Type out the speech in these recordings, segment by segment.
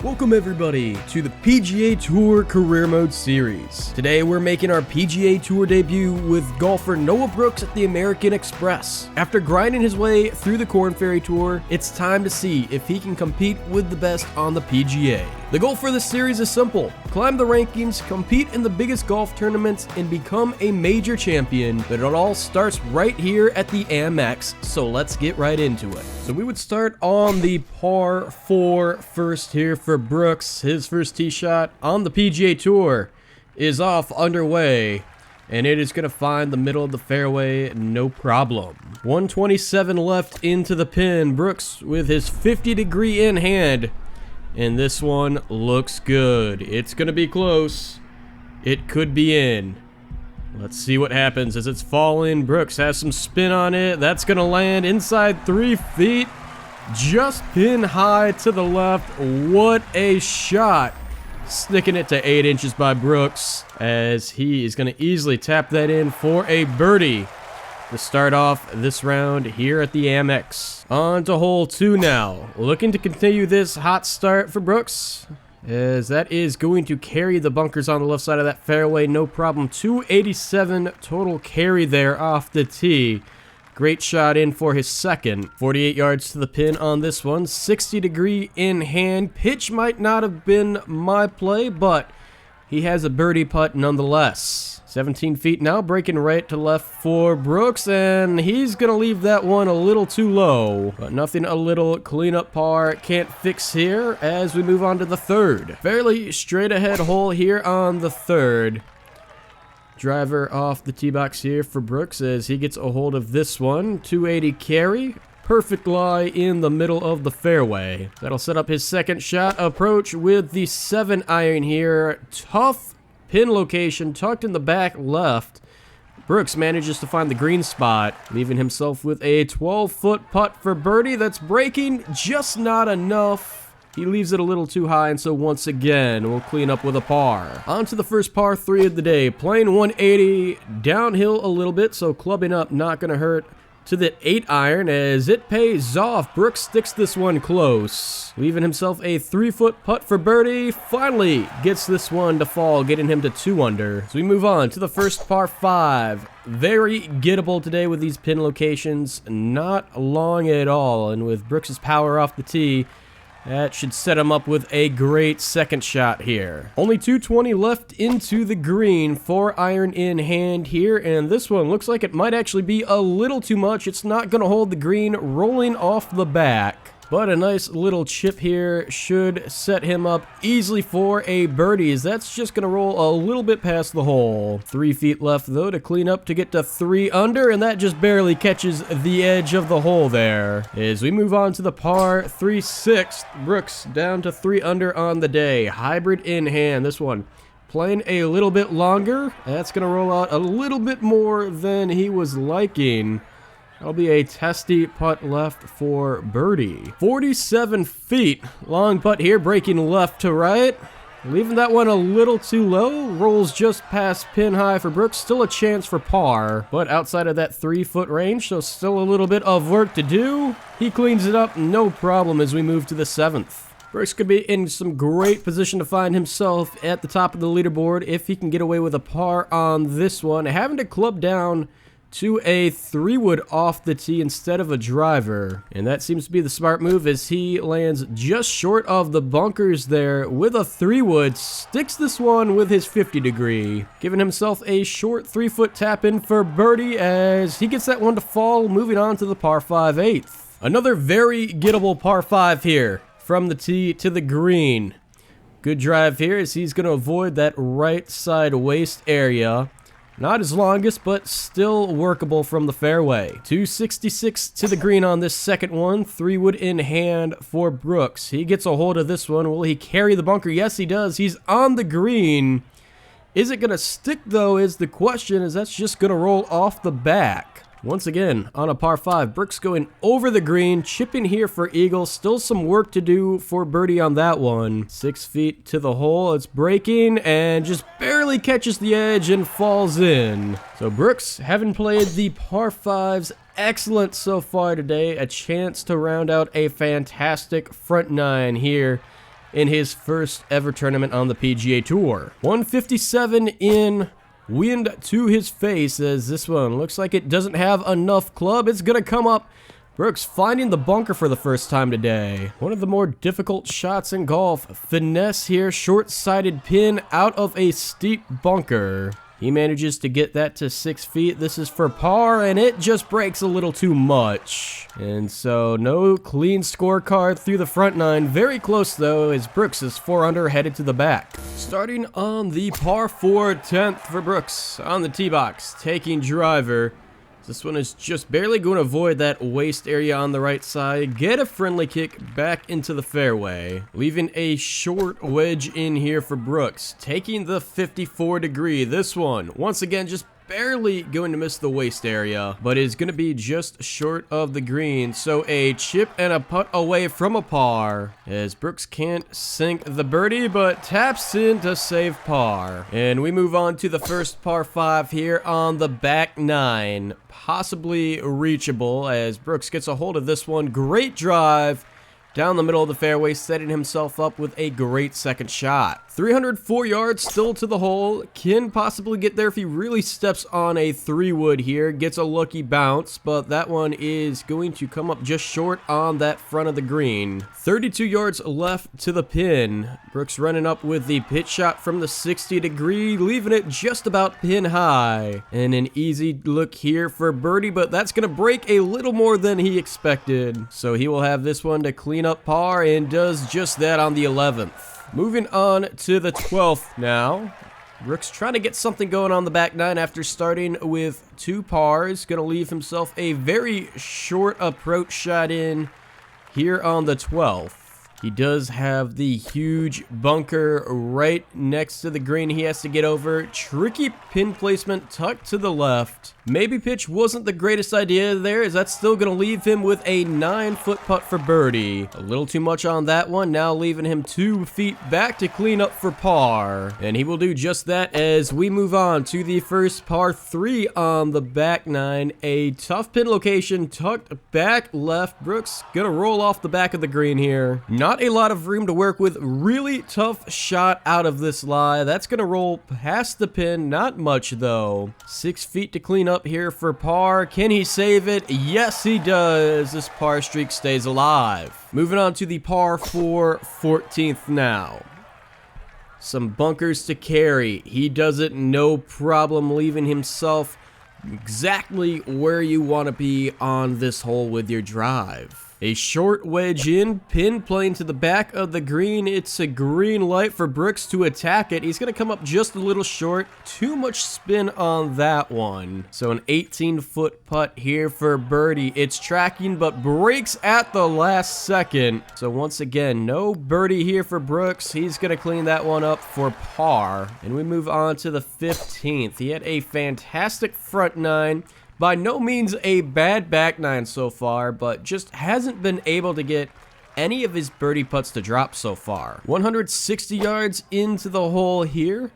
Welcome everybody to the PGA Tour Career Mode Series. Today we're making our PGA Tour debut with golfer Noah Brooks at the American Express. After grinding his way through the Korn Ferry Tour, it's time to see if he can compete with the best on the PGA. The goal for this series is simple: climb the rankings, compete in the biggest golf tournaments, and become a major champion. But it all starts right here at the AmEx, so let's get right into it. So we would start on the par 4 first here for Brooks. His first tee shot on the PGA Tour is off underway, and it is going to find the middle of the fairway, no problem. 127 left into the pin. Brooks with his 50-degree in hand, and this one looks good. It's going to be close. It could be in. Let's see what happens as it's falling. Brooks has some spin on it. That's going to land inside 3 feet. Just pin high to the left. What a shot. Sticking it to 8 inches by Brooks, as he is going to easily tap that in for a birdie to start off this round here at the Amex. On to hole 2 now. Looking to continue this hot start for Brooks, as that is going to carry the bunkers on the left side of that fairway, no problem. 287 total carry there off the tee. Great shot in for his second. 48 yards to the pin on this one. 60-degree in hand. Pitch might not have been my play, but he has a birdie putt nonetheless. 17 feet now, breaking right to left for Brooks, and he's going to leave that one a little too low. But nothing a little cleanup par can't fix here as we move on to the third. Fairly straight ahead hole here on the third. Driver off the tee box here for Brooks as he gets a hold of this one. 280 carry. Perfect lie in the middle of the fairway. That'll set up his second shot. Approach with the 7-iron here. Tough pin location tucked in the back left. Brooks manages to find the green spot, leaving himself with a 12-foot putt for birdie that's breaking, just not enough. He leaves it a little too high, and so once again, we'll clean up with a par. On to the first par 3 of the day. Playing 180, downhill a little bit, so clubbing up not going to hurt. To the 8-iron as it pays off. Brooks sticks this one close, leaving himself a 3-foot putt for birdie. Finally gets this one to fall, getting him to 2 under. So we move on to the first par 5. Very gettable today with these pin locations. Not long at all, and with Brooks' power off the tee, that should set him up with a great second shot here. Only 220 left into the green. 4-iron in hand here, and this one looks like it might actually be a little too much. It's not going to hold the green, rolling off the back. But a nice little chip here should set him up easily for a birdie, as that's just going to roll a little bit past the hole. 3 feet left, though, to clean up to get to 3 under, and that just barely catches the edge of the hole there. As we move on to the par 3/6, Brooks down to 3 under on the day. Hybrid in hand. This one playing a little bit longer. That's going to roll out a little bit more than he was liking. That'll be a testy putt left for birdie. 47 feet. Long putt here, breaking left to right. Leaving that one a little too low. Rolls just past pin high for Brooks. Still a chance for par, but outside of that 3-foot range, so still a little bit of work to do. He cleans it up, no problem, as we move to the 7th. Brooks could be in some great position to find himself at the top of the leaderboard if he can get away with a par on this one. Having to club down to a 3-wood off the tee instead of a driver, and that seems to be the smart move as he lands just short of the bunkers there with a 3-wood. Sticks this one with his 50-degree, giving himself a short 3-foot tap in for birdie as he gets that one to fall. Moving on to the par 5 8th. Another very gettable par 5 here from the tee to the green. Good drive here as he's going to avoid that right side waist area. Not his longest, but still workable from the fairway. 266 to the green on this second one. 3-wood in hand for Brooks. He gets a hold of this one. Will he carry the bunker? Yes, he does. He's on the green. Is it going to stick, though, is the question, as that's just going to roll off the back. Once again, on a par 5, Brooks going over the green, chipping here for eagle. Still some work to do for birdie on that one. 6 feet to the hole. It's breaking and just barely catches the edge and falls in. So Brooks, having played the par 5s excellent so far today, a chance to round out a fantastic front 9 here in his first ever tournament on the PGA Tour. 157 in. Wind to his face as this one looks like it doesn't have enough club. It's going to come up. Brooks finding the bunker for the first time today. One of the more difficult shots in golf. Finesse here, short-sided pin out of a steep bunker. He manages to get that to 6 feet. This is for par, and it just breaks a little too much. And so, no clean scorecard through the front nine. Very close, though, as Brooks is 4 under, headed to the back. Starting on the par 4 10th for Brooks on the tee box, taking driver. This one is just barely going to avoid that waist area on the right side. Get a friendly kick back into the fairway. Leaving a short wedge in here for Brooks. Taking the 54 degree. This one, once again, just barely going to miss the waist area, but is going to be just short of the green. So a chip and a putt away from a par, as Brooks can't sink the birdie, but taps in to save par. And we move on to the first par 5 here on the back nine. Possibly reachable as Brooks gets a hold of this one. Great drive down the middle of the fairway, setting himself up with a great second shot. 304 yards still to the hole. Can possibly get there if he really steps on a 3-wood here. Gets a lucky bounce, but that one is going to come up just short on that front of the green. 32 yards left to the pin. Brooks running up with the pitch shot from the 60 degree, leaving it just about pin high. And an easy look here for birdie, but that's going to break a little more than he expected. So he will have this one to clean up par, and does just that on the 11th. Moving on to the 12th now. Brooks trying to get something going on the back nine after starting with 2 pars. Going to leave himself a very short approach shot in here on the 12th. He does have the huge bunker right next to the green he has to get over. Tricky pin placement tucked to the left. Maybe pitch wasn't the greatest idea there, as that's still going to leave him with a 9-foot putt for birdie. A little too much on that one, now leaving him 2 feet back to clean up for par. And he will do just that as we move on to the first par 3 on the back nine. A tough pin location tucked back left. Brooks going to roll off the back of the green here. Not a lot of room to work with. Really tough shot out of this lie. That's going to roll past the pin. Not much, though. 6 feet to clean up here for par. Can he save it? Yes, he does. This par streak stays alive. Moving on to the par 4 14th now. Some bunkers to carry. He does it no problem, leaving himself exactly where you want to be on this hole with your drive. A short wedge in, pin playing to the back of the green. It's a green light for Brooks to attack it. He's going to come up just a little short. Too much spin on that one. So an 18-foot putt here for birdie. It's tracking, but breaks at the last second. So once again, no birdie here for Brooks. He's going to clean that one up for par. And we move on to the 15th. He had a fantastic front nine. By no means a bad back nine so far, but just hasn't been able to get any of his birdie putts to drop so far. 160 yards into the hole here.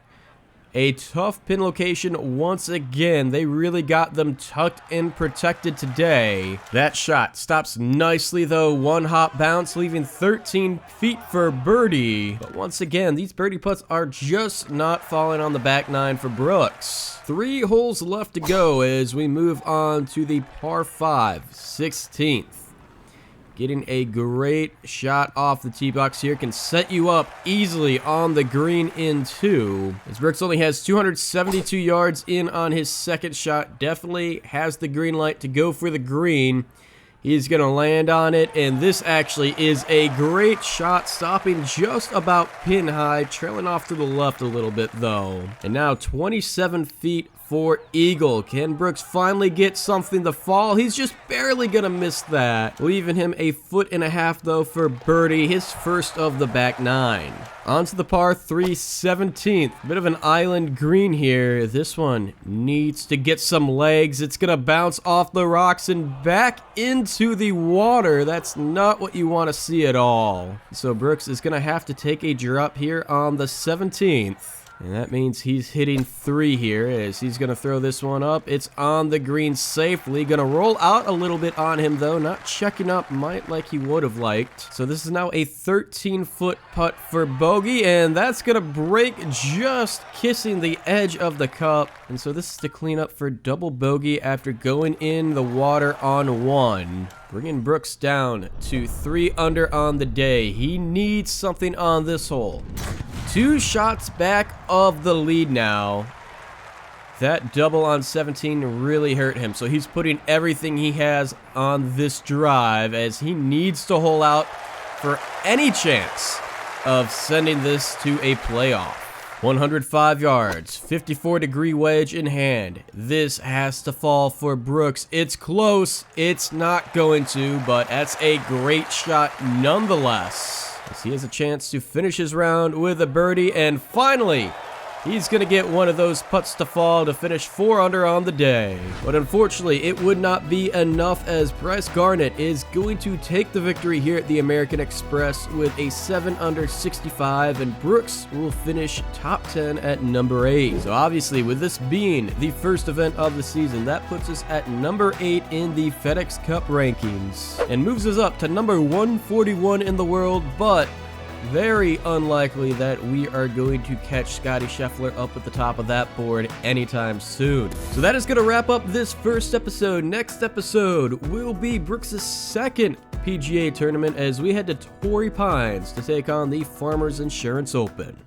A tough pin location once again. They really got them tucked and protected today. That shot stops nicely though. One hop bounce, leaving 13 feet for birdie. But once again, these birdie putts are just not falling on the back nine for Brooks. 3 holes left to go as we move on to the par 5 16th. Getting a great shot off the tee box here can set you up easily on the green in 2. As Brooks only has 272 yards in on his second shot. Definitely has the green light to go for the green. He's going to land on it, and this actually is a great shot, stopping just about pin high, trailing off to the left a little bit though. And now 27 feet for eagle. Can Brooks finally get something to fall? He's just barely gonna miss that, leaving him a 1.5 foot though for birdie, his first of the back nine. On to the par 3 17th. Bit of an island green here. This one needs to get some legs. It's gonna bounce off the rocks and back into the water. That's not what you want to see at all. So Brooks is gonna have to take a drop here on the 17th. And that means he's hitting 3 here as he's going to throw this one up. It's on the green safely. Going to roll out a little bit on him, though. Not checking up might like he would have liked. So this is now a 13-foot putt for bogey, and that's going to break just kissing the edge of the cup. And so this is to clean up for double bogey after going in the water on 1. Bringing Brooks down to 3 under on the day. He needs something on this hole. 2 shots back of the lead now. That double on 17 really hurt him, so he's putting everything he has on this drive as he needs to hole out for any chance of sending this to a playoff. 105 yards, 54-degree wedge in hand. This has to fall for Brooks. It's close. It's not going to, but that's a great shot nonetheless. As he has a chance to finish his round with a birdie, and finally, he's going to get one of those putts to fall to finish 4 under on the day. But unfortunately, it would not be enough as Bryce Garnett is going to take the victory here at the American Express with a 7 under 65, and Brooks will finish top 10 at number 8. So obviously, with this being the first event of the season, that puts us at number 8 in the FedEx Cup rankings and moves us up to number 141 in the world, but very unlikely that we are going to catch Scottie Scheffler up at the top of that board anytime soon. So that is going to wrap up this first episode. Next episode will be Brooks' second PGA tournament as we head to Torrey Pines to take on the Farmers Insurance Open.